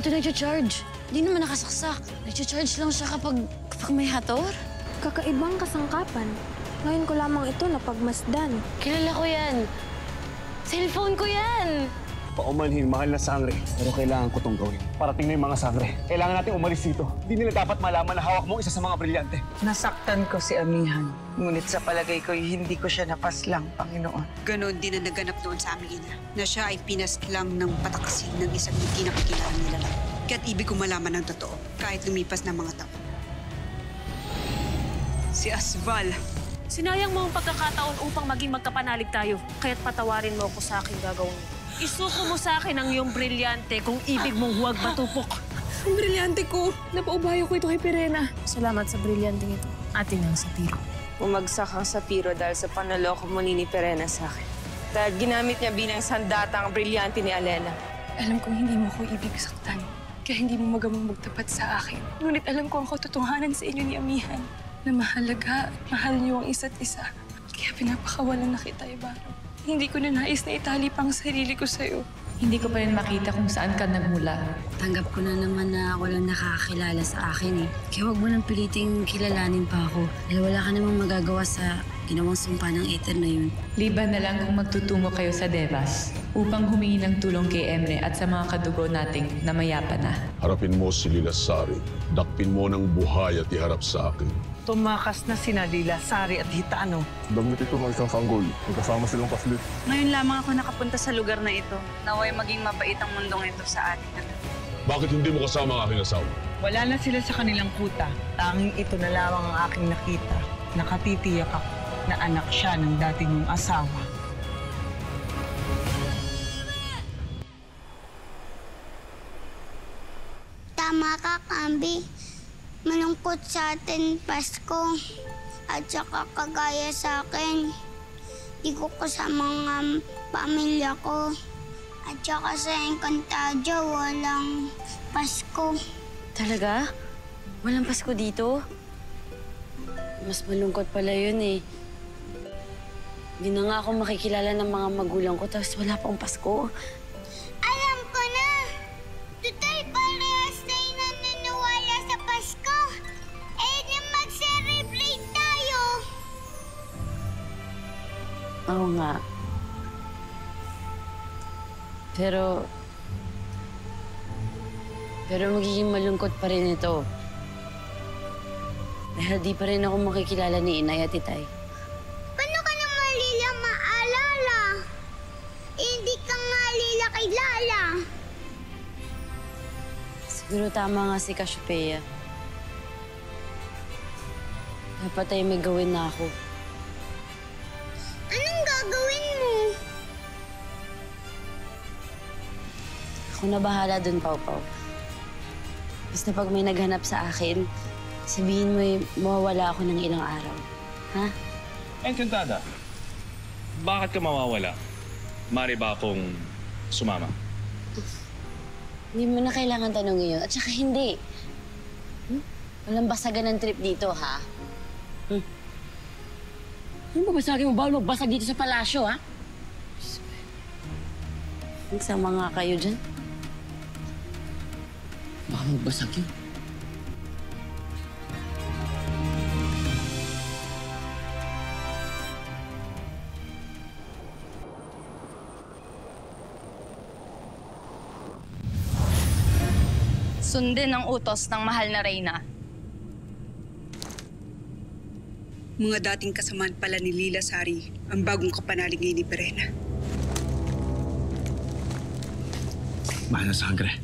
ito nag-charge. Hindi naman nakasaksak. Nag-charge lang siya kapag may hator. Kakaibang kasangkapan. Ngayon ko lamang ito napagmasdan. Kilala ko yan. Cellphone ko yan. Paumanhin, mahal na sangre. Pero kailangan ko itong gawin. Parating na yung mga sangre. Kailangan natin umalis dito. Hindi nila dapat malaman na hawak mo isa sa mga brilyante. Nasaktan ko si Amihan. Ngunit sa palagay ko, hindi ko siya napaslang, Panginoon. Ganon din ang naganap doon sa aming ina, na siya ay pinaslang ng patakasin ng isang hindi nakikilala nila lang. Kaya't ibig ko malaman ng totoo, kahit lumipas na mga taon. Si Asval. Sinayang mo ang pagkakataon upang maging magkapanalig tayo. Kaya't patawarin mo ako sa aking gagawin. Isuko mo sa akin ang iyong brilyante kung ibig mong huwag matupok. Ang brilyante ko! Napaubayo ko ito kay Perena. Salamat sa brilyante ito. Atin ang Sapiro. Bumagsak ang Sapiro dahil sa panaloko mo ni Perena sa akin. Dahil ginamit niya bilang sandata ang brilyante ni Alena. Alam kong hindi mo ko ibig saktan. Kaya hindi mo magamang magtapat sa akin. Ngunit alam ko ang katotohanan sa inyo ni Amihan. Na mahalaga at mahal niyo ang isa't isa. Kaya pinapakawalan na kita, Ibarra. Hindi ko na nais na itali pang sarili ko sa'yo. Hindi ko pa rin makita kung saan ka nagmula. Tanggap ko na naman na walang nakakakilala sa akin eh. Kaya wag mo nang piliting kilalanin pa ako. Dahil wala ka namang magagawa sa ginawang sumpa ng Aether na yun. Liban na lang kung magtutungo kayo sa Devas upang humingi ng tulong kay Emre at sa mga kadugo nating namayapa na. Harapin mo si Lilasari. Dakpin mo ng buhay at iharap sa akin. Tumakas na sina Lilasari at Hitano. Damit ito ng isang sanggol. Magkasama silang paslit. Ngayon lamang ako nakapunta sa lugar na ito. Naway maging mabait ang mundong ito sa atin. Bakit hindi mo kasama ang aking asawa? Wala na sila sa kanilang kuta. Tanging ito na lamang ang aking nakita. Nakatitiyak ako na anak siya ng dati niyong asawa. Tama ka, Kambi. Malungkot sa atin Pasko. At saka kagaya sa akin. Di ko kasama ang pamilya ko. At saka sa Encantadia, walang Pasko. Talaga? Walang Pasko dito? Mas malungkot pala yun eh. Hindi na nga ako makikilala ng mga magulang ko tapos wala pang Pasko. Alam ko na! Total, parehas tayo naniniwala sa Pasko. Eh, di mag-celebrate tayo! Oo nga. Pero magiging malungkot pa rin ito. Dahil di pa rin ako makikilala ni Inay at Itay. Paano ka naman Lila maalala? Eh, hindi ka nga Lila kay Lala. Siguro tama nga si Cassiopeia. Dapat ay may gawin na ako. Anong gagawin mo? Ako na bahala dun, Pau Pau. Basta pag may naghanap sa akin, sabihin mo mawawala ako ng ilang araw. Ha? Encantada, bakit ka mawawala? Mari ba akong sumama? Hindi mo na kailangan tanongin yun. At saka hindi. Walang basagan ng trip dito, ha? Ano ba basagin mo? Bawal magbasag dito sa palasyo, ha? Nagsama nga kayo dyan. Baka magbasag yun. Sundin ang utos ng mahal na reyna. Mga dating kasamaan pala ni Lilasari ang bagong kapanalig ni Perena. Mahal na sangre.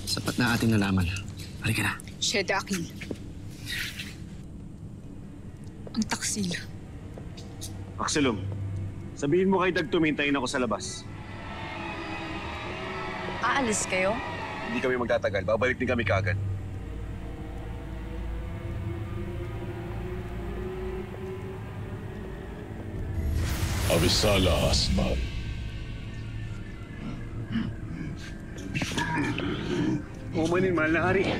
Sapat na ating nalaman. Halika na. Shedakil. Ang taksil. Axelum, sabihin mo kay Dag tumintayin ako sa labas. Aalis kayo? Hindi kami magtatagal. Babalik din kami kaagad. Avisala, Asmal. Umanin, mahal na hari.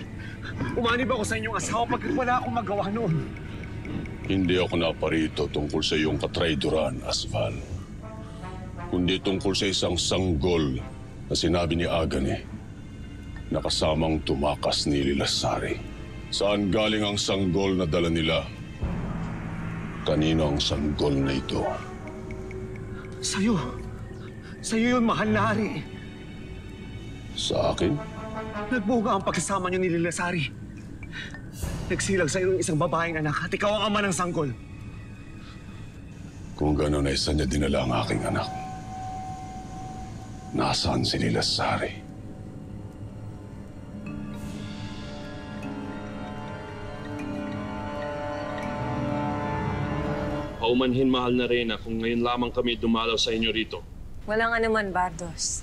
Umanib ako sa inyong asawa pagkat wala akong magawa noon. Hindi ako naparito tungkol sa iyong katrayduran, Asval. Kundi tungkol sa isang sanggol na sinabi ni Agane na kasamang tumakas ni Lilasari. Saan galing ang sanggol na dala nila? Kanino ang sanggol na ito? Sa'yo. Sa'yo yun, mahal na hari. Sa akin? Nagbuga ang pagkasama niyo ni Lilasari. Nagsilag sa'yo ng isang babaeng anak at ikaw ang ama ng sanggol. Kung gano'n ay saan niya dinala ang aking anak? Nasaan si Lilasari? Paumanhin, mahal na Reyna, kung ngayon lamang kami dumalaw sa inyo rito. Walang anuman, Bardos.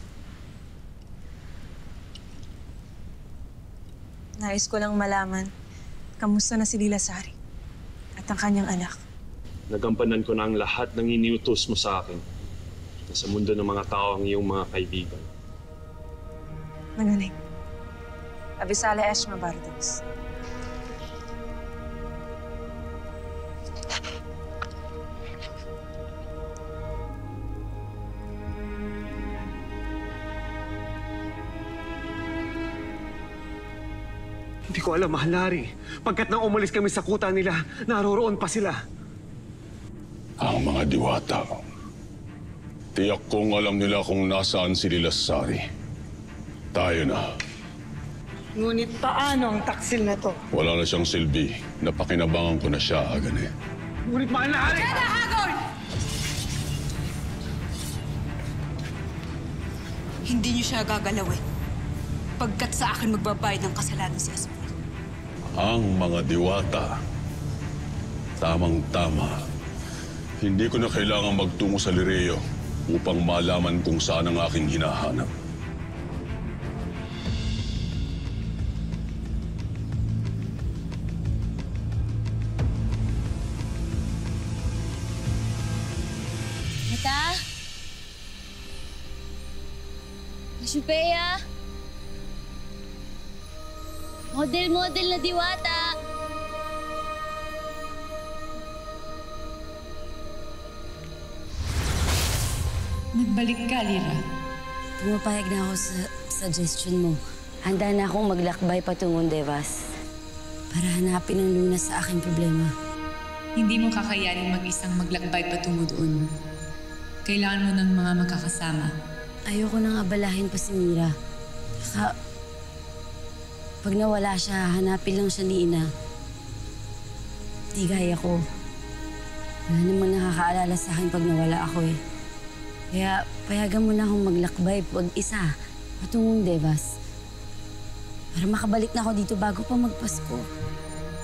Nais ko lang malaman, kamusta na si Lilasari at ang kanyang anak. Nagampanan ko na ang lahat ng iniutos mo sa akin. Na sa mundo ng mga tao ang iyong mga kaibigan. Magaling. Abisala Eshma, Bardos. Hindi ko alam, mahal na hari. Pagkat nang umalis kami sa kuta nila, naroroon pa sila. Ang mga diwata. Tiyak kong alam nila kung nasaan si Lilasari. Tayo na. Ngunit paano ang taksil na to? Wala na siyang silbi. Napakinabangan ko na siya, Agane. Ngunit mahal na hari! Hindi niyo siya gagalawin. Pagkat sa akin magbabayad ng kasalanan si Asmol. Ang mga diwata. Tamang-tama. Hindi ko na kailangang magtungo sa Lireo upang malaman kung saan ang aking hinahanap. Mata? Asupea? Model-model na diwata. Nagbalik ka, Lira. Pumapayag na ako sa suggestion mo. Handa na akong maglakbay patungong Devas para hanapin ang lunas sa aking problema. Hindi mo kakayanin mag-isang maglakbay patungo doon. Kailangan mo ng mga magkakasama. Ayoko nang abalahin pa si Mira. Saka, pag nawala siya, hanapin lang siya ni Ina. Di gaya ko. Wala namang nakakaalala sa akin pag nawala ako eh. Kaya payagan mo na akong maglakbay pag-isa patungong Devas. Para makabalik na ako dito bago pa magpasko.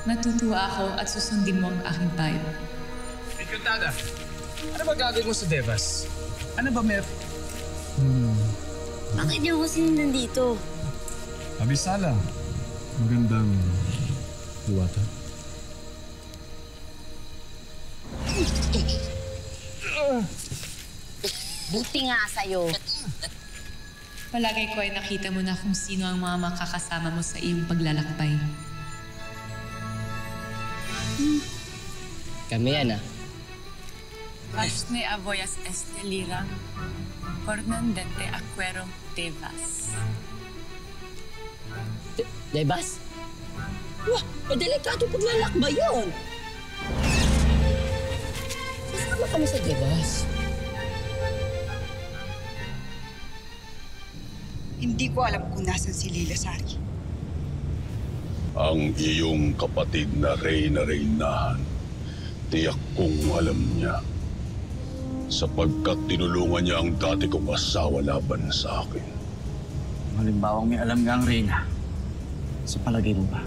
Natutuwa ako at susundin mo ang aking payo. Encantada, ano ba gagawin mo sa Devas? Ano ba Bakit niyo ako sinundan dito? Abisala. Magandang diwata. Buti nga sa'yo. Palagay ko ay nakita mo na kung sino ang mga makakasama mo sa iyong paglalakbay. Kami yan Asne avoyas estelira, cornandete aquero Devas. Devas? Wah, delikado paglalakbay yun. Sasama kami sa Devas. Hindi ko alam kung nasan si Lilasari. Ang iyong kapatid na Reynahan. Tiyak kong alam niya. Sapagkat tinulungan niya ang dati kong asawa laban sa akin. Halimbawang may alam nga ang Reyna. Sa palagay mo ba,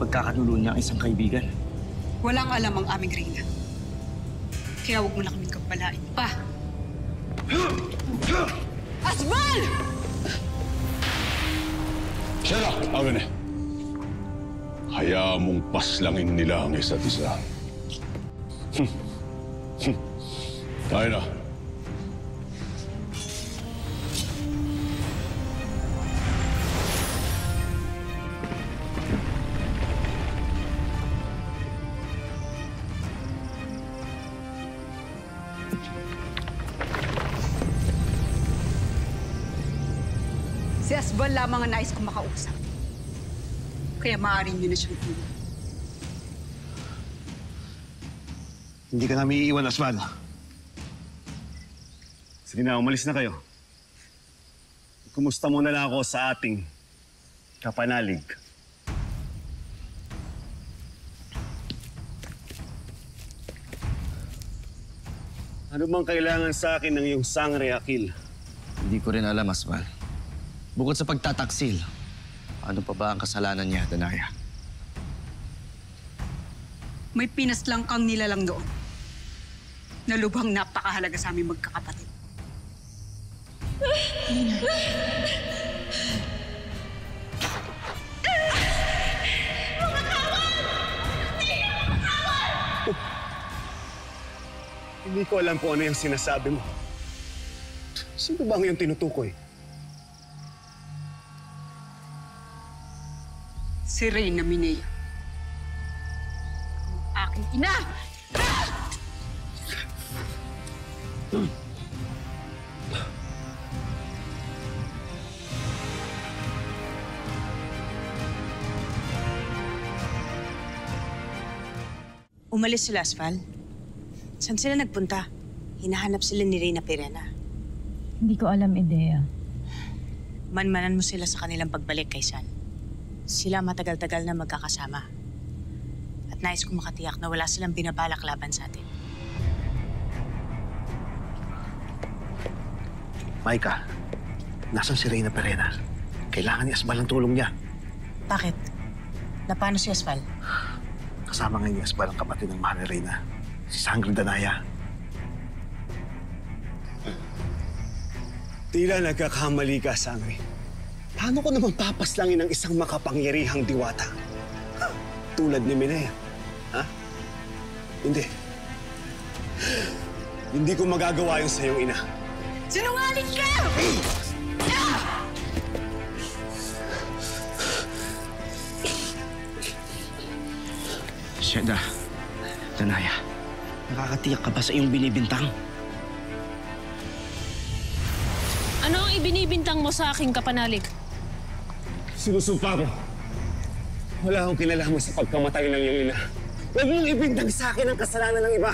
pagkakanulo niya ang isang kaibigan? Walang alam ang aming Reyna. Kaya huwag mo na kaming kampalain pa. Asmal! Siya Agane. Hayaan mong paslangin nila ang isa't isa. Tayo na. Si Asbal lamang ang nais kong makausap. Kaya maaari niyo na siyang iwan. Hindi ka namin iiwan, Asbal. Sige na, umalis na kayo. Kumusta muna lang ako sa ating kapanalig. Ano bang kailangan sa akin ng iyong sangre, Akil? Hindi ko rin alam, Asbal. Bukod sa pagtataksil, ano pa ba ang kasalanan niya, Danaya? May pinaslang kang nilalang doon na lubhang napakahalaga sa aming magkakapatid. Hindi ko alam kung ano yung sinasabi mo. Sino ba ang iyong tinutukoy? Si Reyna Minea. Ang aking ina! Umalis sila, Asbal. Saan sila nagpunta? Hinahanap sila ni Reyna Perena. Hindi ko alam, Idea. Manmanan mo sila sa kanilang pagbalik kay San. Sila matagal-tagal na magkakasama. At nais kong makatiyak na wala silang binabalak laban sa atin. Maika, nasan si Reyna Perena? Kailangan ni Asbal ang tulong niya. Bakit? Napano si Asbal? Kasama ngayon ni Asbal ang kapatid ng mahal ni Reyna, si Sangre Danaya. Tila nagkakamali ka, Sangre. Paano ko naman papaslangin ang isang makapangyarihang diwata? Tulad ni Minea. Ha? Hindi. Hindi ko magagawa yun sa iyong ina. Sinungaling ka! Sheda, Danaya, nakakatiyak ka ba sa iyong binibintang? Ano ang ibinibintang mo sa aking kapanalig? Sinusumpa ko. Wala akong kinalaman sa pagkamatay ng iyong ina. Huwag mong ibintang sa akin ang kasalanan ng iba.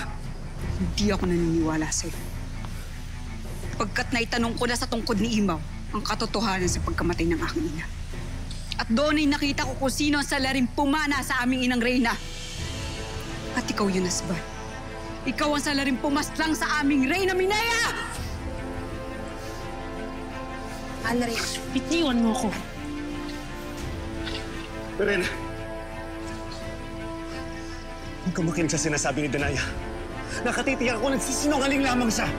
Hindi ako naniniwala sa'yo. Pagkat naitanong ko na sa tungkod ni Imaw ang katotohanan sa pagkamatay ng aking ina. At doon ay nakita ko kung sino ang salaring pumana sa aming inang Reyna. At ikaw yun, Asbal. Ikaw ang salaring pumaslang sa aming Reyna Minea! Andre, bitiwan mo ko. Perena, huwag ka makinig sa sinasabi ni Danaya. Nakatitiyak ako nagsisinungaling lamang siya.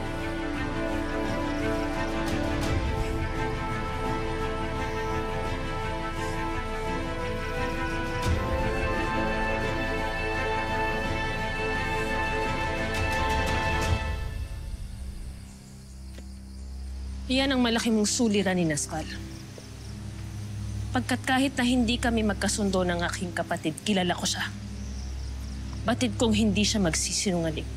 Iyan ang malaki mong suliranin ni Asbal. Pagkat kahit na hindi kami magkasundo ng aking kapatid, kilala ko siya. Batid kong hindi siya magsisinungaling.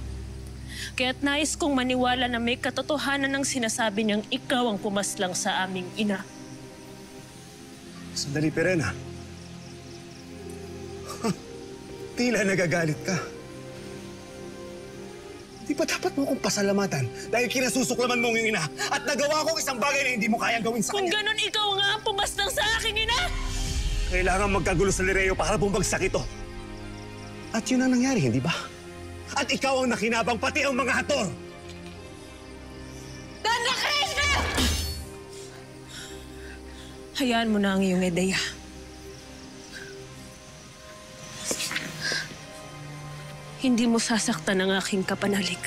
Kaya't nais kong maniwala na may katotohanan ng sinasabi niyang ikaw ang pumaslang sa aming ina. Sandali, Perena. Tila nagagalit ka. Di ba dapat mo akong pasalamatan dahil kinasusuklaman mo yung ina at nagawa ko isang bagay na hindi mo kayang gawin sa kanya? Kung ganun, ikaw nga ang pumaslang sa aking ina! Kailangan magkagulo sa Lireo para bumagsak ito. At yun ang nangyari, hindi ba? At ikaw ang nakinabang pati ang mga hator! Tanda ka, hayaan mo na ang iyong ideya. Hindi mo sasaktan ang aking kapanalig.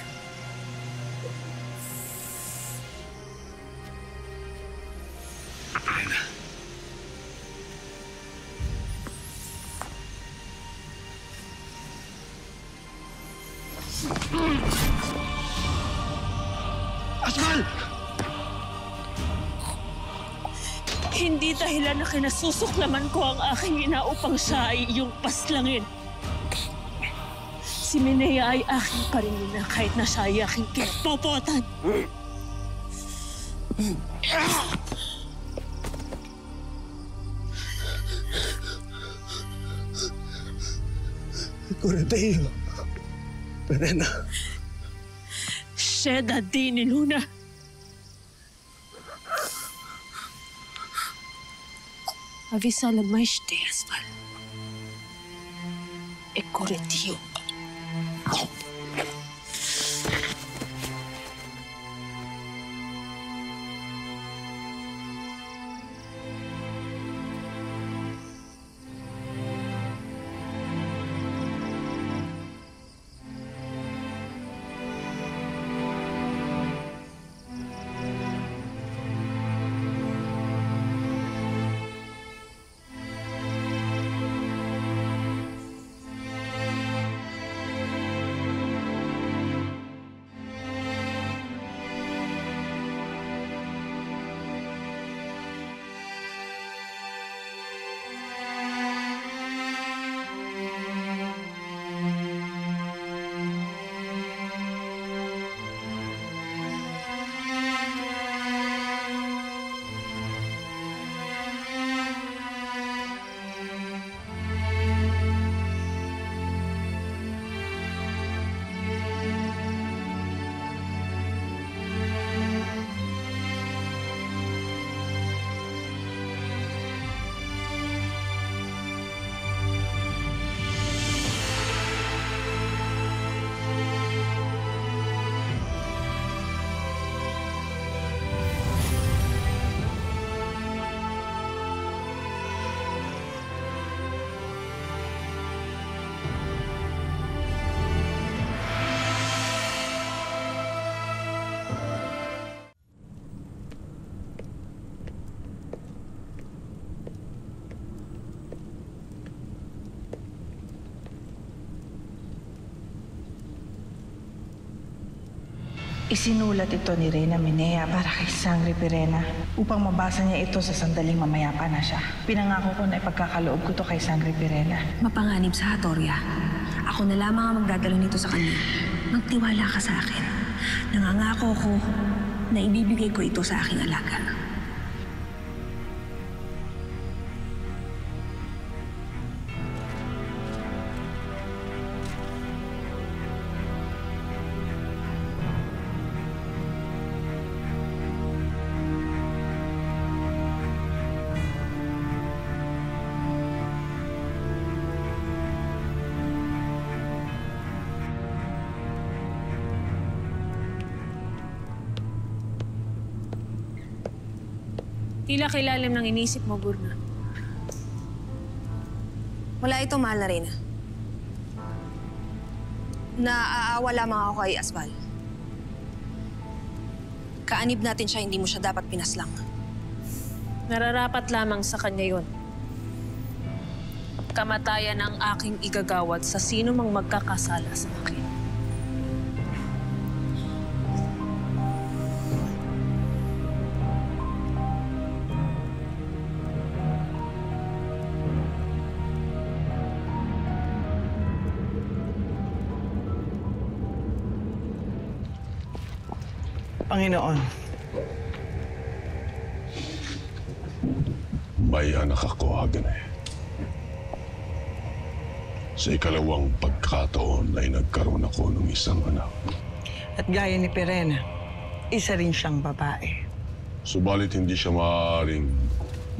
Asbal! Hindi dahilan na kinasusuklaman ko ang aking ina upang siya ay iyong paslangin. Si Minea ay aking pa rin ina kahit na siya ay aking kinapopotan. Corateo. Perena. Sheda di ni Luna. Avisala mais de Asval. E Corateo. Isinulat ito ni Reyna Minea para kay Sangre Pirena upang mabasa niya ito sa sandaling mamayapa na siya. Pinangako ko na ipagkakaloob ko to kay Sangre Pirena. Mapanganib sa Hatoria. Ako na lamang ang magdadala nito sa kanya. Magtiwala ka sa akin. Nangangako ko na ibibigay ko ito sa aking alaga. Tila kailalim ng inisip mo, Burna. Wala ito, mahal na Reyna. Naaawa lamang ako kay Asval. Kaanib natin siya, hindi mo siya dapat pinaslang. Nararapat lamang sa kanya yon. Kamatayan ang aking igagawad sa sino mang magkakasala sa akin. Panginoon. May anak ako, Agane. Sa ikalawang pagkataon ay nagkaroon ako ng isang anak. At gaya ni Pirena, isa rin siyang babae. Subalit hindi siya maaaring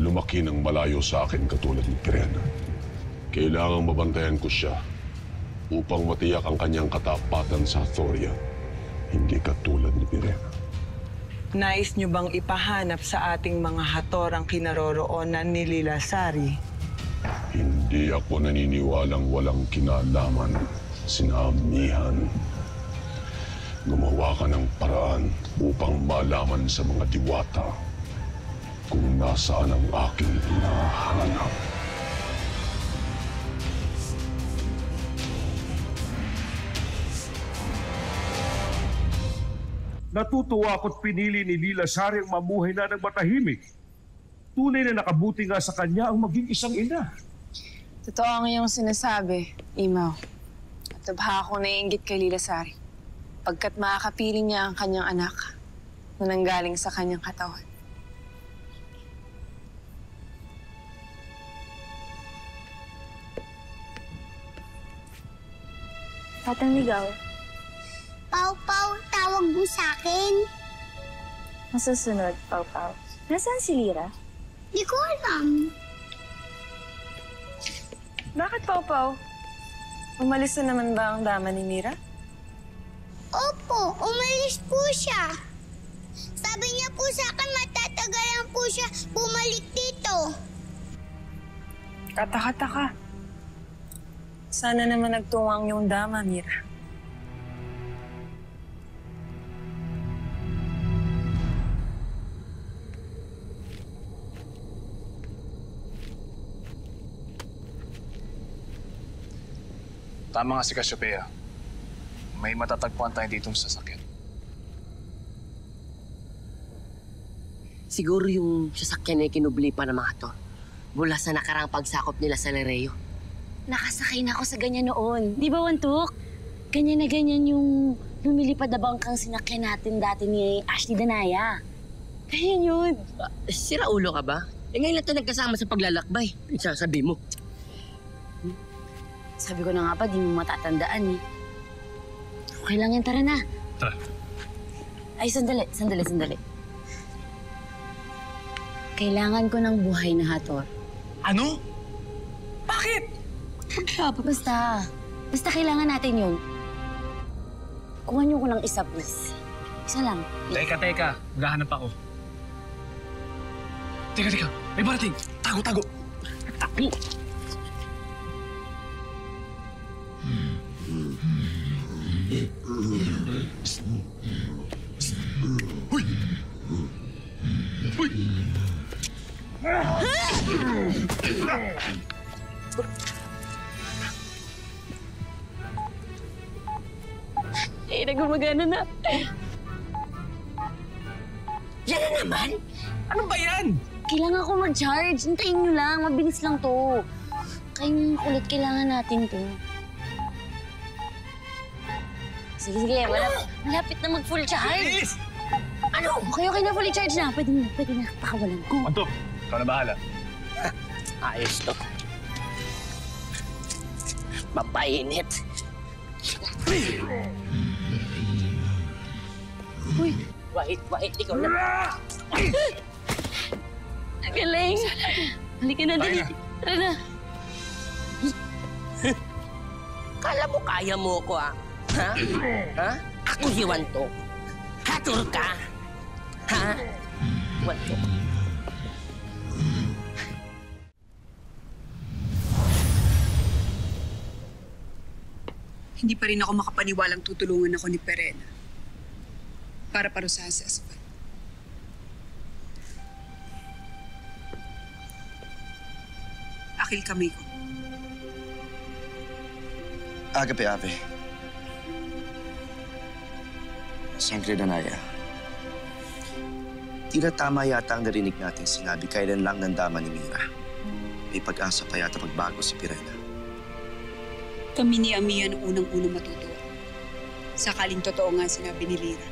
lumaki ng malayo sa akin katulad ni Pirena. Kailangang mabantayan ko siya upang matiyak ang kanyang katapatan sa Hatoria, hindi katulad ni Pirena. Nais niyo bang ipahanap sa ating mga hator ang kinaroroonan ni Lila Sari? Hindi ako naniniwalang walang kinalaman, sina Amihan. Gumawa ka ng paraan upang malaman sa mga diwata kung nasaan ang aking hinahanap. Natutuwa ako't pinili ni Lila Sari ang mamuhay na ng matahimik. Tunay na nakabuti nga sa kanya ang maging isang ina. Totoo ang iyong sinasabi, Imaw. At lubha ako naiinggit kay Lila Sari. Pagkat makakapiling niya ang kanyang anak na nanggaling sa kanyang katawan. Tatang Ligaw, Pau-Pau, tawag mo sa akin. masusunod, Pau-Pau. Nasaan si Lira? Di ko alam. Bakit, Pau-Pau? Umalis na naman ba ang dama ni Mira? Opo, umalis po siya. Sabi niya po sa akin matatagalan po siya bumalik dito. Kataka-taka. Sana naman nagtuwang yung dama, Mira. Tama nga si Cassiopeia. May matatagpuan tayo ditong sasakyan. Siguro yung sasakyan na kinubli pa ng mga to. Mula sa nakaraang pagsakop nila sa Lereo. Nakasakay na ako sa ganyan noon. Di ba, Wantuk? Ganyan na ganyan yung lumilipad na bangkang sinakyan natin dati ni Ashley Danaya. Ganyan yun. Sira ulo ka ba? Eh ngayon lang ito nagkasama sa paglalakbay. Sasabi mo. Sabi ko na nga pa, di mo matatandaan eh. Okay lang yan, tara na. Tara. Ay, sandali. Kailangan ko ng buhay na Hathor. Ano? Bakit? Basta kailangan natin yun. Kuha niyo ko ng isa, please. Isa lang. Teka. Maghahanap ako. Teka. May parating. Tago. Hoy! Eh, nagumagana na. Yan na naman? Ano ba yan? Kailangan ko mag-charge. Hintayin nyo lang. Mabilis lang to. Kayong kulit, kailangan natin to. Sige. Malapit na mag-full charge. Ano? Okay na fully charge na. Pwede na pakawalan ko. Anto, ikaw na bahala. Ayos to. Mapainit. Uy! Wait, ikaw na. Galing! Halika na, dali. Tara na. Kala mo kaya mo ko, ah? Ha? Ako si Wantok. Hathor ka? Ha? Wantok. Hindi pa rin ako makapaniwalang tutulungan ako ni Perena para parusahan si Aswan. Akil kamay ko. Agape, Ave. Sangre Danaya. Tila tama yata ang narinig natin sinabi kailan lang ng dama ni Mira. May pag-asa pa yata magbago si Perena. Kami ni Amiya ang unang-unang matutuwa. Sakaling totoo nga sinabi ni Lira.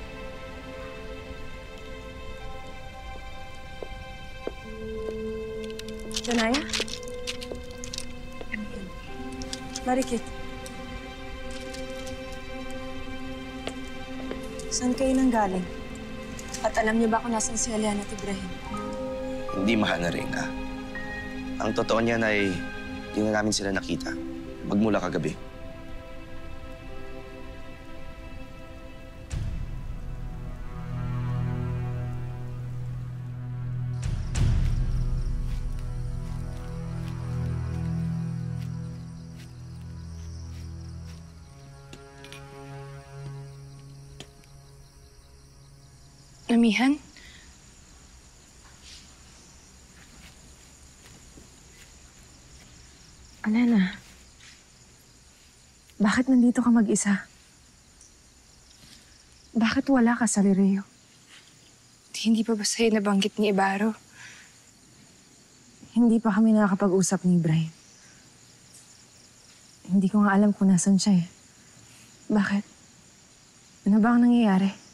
Danaya? Marikit. Saan kayo nang galing? At alam niyo ba kung nasan si Aliana at Ibrahim? Hindi mahal na rin, ha? Ang totoo niyan ay hindi na namin sila nakita. Magmula kagabi. Amihan? Alana, bakit nandito ka mag-isa? Bakit wala ka sa Lereo? Hindi pa ba sa'yo nabanggit ni Ibaro? Hindi pa kami nakakapag-usap ni Ibrahim. Hindi ko nga alam kung nasan siya eh. Bakit? Ano ba ang nangyayari?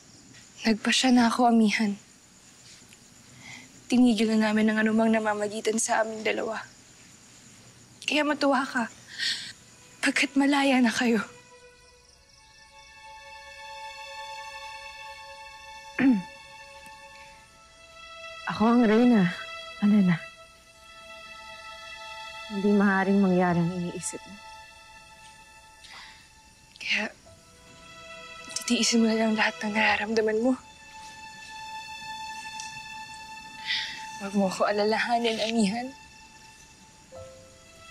Nagpasya na ako, Amihan. Tinigil na namin ang anumang namamagitan sa aming dalawa. Kaya matuwa ka. Pagkat malaya na kayo. Ako ang Reyna, Alena. Hindi maaaring mangyari ang iniisip mo. Kaya, titiisin mo na lang lahat ng nararamdaman mo. Huwag mo ako alalahanin, amihan.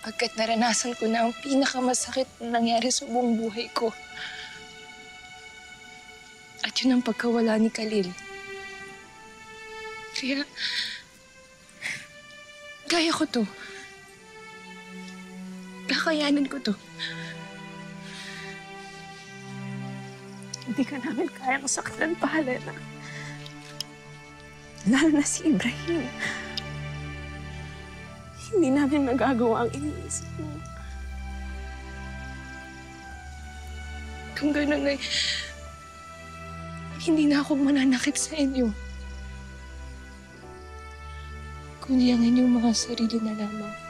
Pagkat naranasan ko na ang pinakamasakit na nangyari sa buong buhay ko. At yun ang pagkawala ni Khalil. Kaya, kaya ko to. Kakayanan ko to. Hindi ka namin kayang saktan pa, Alena. Lalo na si Ibrahim. Hindi namin magagawa ang iniisip mo. Kung gano'n ay, hindi na ako mananakit sa inyo. Kundi ang inyong mga sarili na lamang.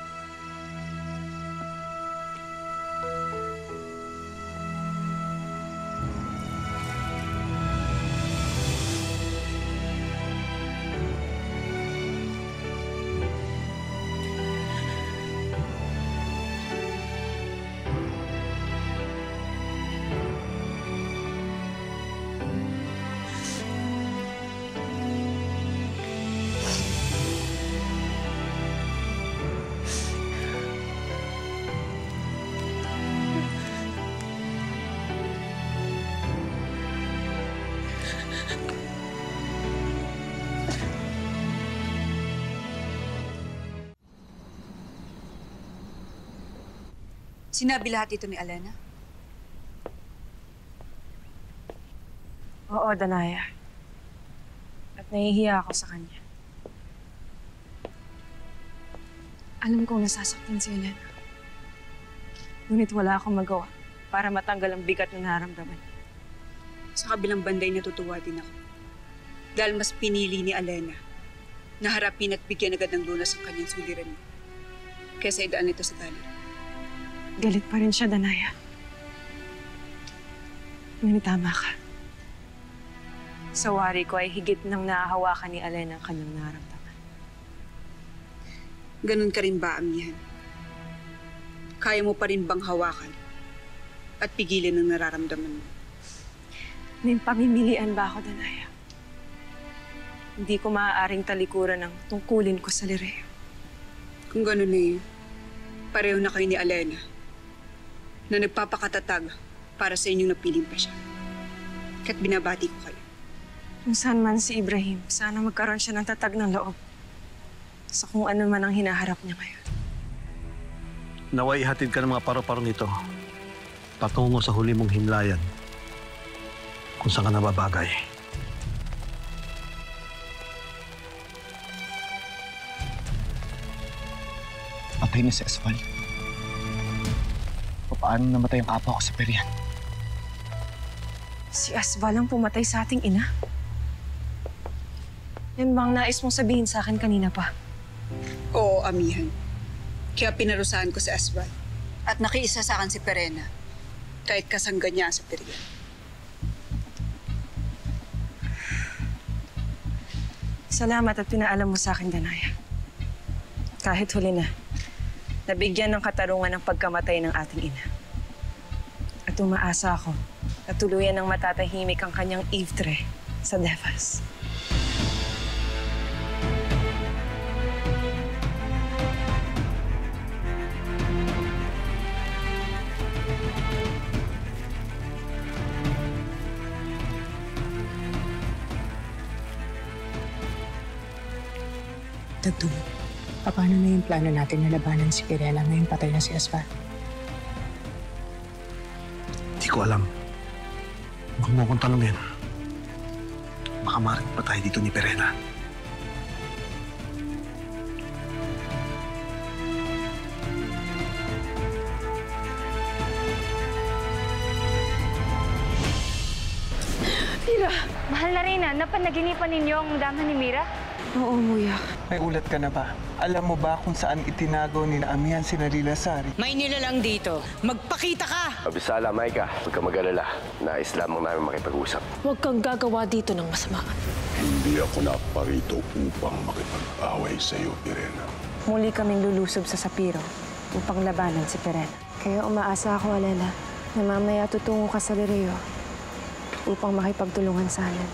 Sinabi lahat ito ni Alena? Oo, Danaya. At nahihiya ako sa kanya. Alam kong nasasaktan si Alena. Ngunit wala akong magawa para matanggal ang bigat na nararamdaman. Sa kabilang banday natutuwa din ako. Dahil mas pinili ni Alena na harapin at bigyan agad ng lunas ang kanyang suliran kaysa idaan ito sa dali. Galit pa rin siya, Danaya. Ngunit tama ka. Sa wari ko ay higit nang naahawakan ni Alena ang kanyang nararamdaman. Ganun ka rin ba, amihan? Kaya mo pa rin bang hawakan at pigilin ang nararamdaman mo? May pamimilian ba ako, Danaya? Hindi ko maaaring talikuran ang tungkulin ko sa Lireo. Kung ganun na yun, pareho na kayo ni Alena na nagpapakatatag para sa inyong napiling pa siya. Kaya't binabati ko kayo. Kung saan man si Ibrahim, sana magkaroon siya ng tatag ng loob sa kung ano man ang hinaharap niya ngayon. Naway ihatid ka ng mga paro-parong ito patungo sa huli mong himlayan kung saan ka nababagay. Patay na si Asval. Paano namatay ang kapwa ko sa Perian? Si Asval ang pumatay sa ating ina? Yan bang nais mong sabihin sa akin kanina pa? Oo, amihan. Kaya pinarusahan ko si Asval. At nakiisa sa akin si Perena. Kahit kasangga niya sa Perian. Salamat at pinaalam mo sa akin, Danaya. Kahit huli na, nabigyan ng katarungan ng pagkamatay ng ating ina. At umaasa ako na tuluyan ng matatahimik ang kanyang Ivtre sa Devas. Dagdung, paano na yung plano natin na labanan si Pirela ngayong patay na si Asval? Hindi ko alam. Huwag mo akong tanungin. Baka maaaring patay dito ni Perena. Mira! Mahal na Reyna, napanaginipan ninyo ang dama ni Mira? Oo, Muya. May ulat ka na ba? Alam mo ba kung saan itinagaw ni Amihan si Nalila Sari? May nilalang dito. Magpakita ka! Abisala, Maika. Huwag ka mag-alala. Nais lamang namin makipag-usap. Huwag kang gagawa dito ng masama. Hindi ako naparito upang makipag-away sa iyo, Pirena. Muli kaming lulusob sa Sapiro upang labanan si Pirena. Kaya umaasa ako, Alela, na mamaya tutungo ka sa Lireo upang makipagtulungan sa amin.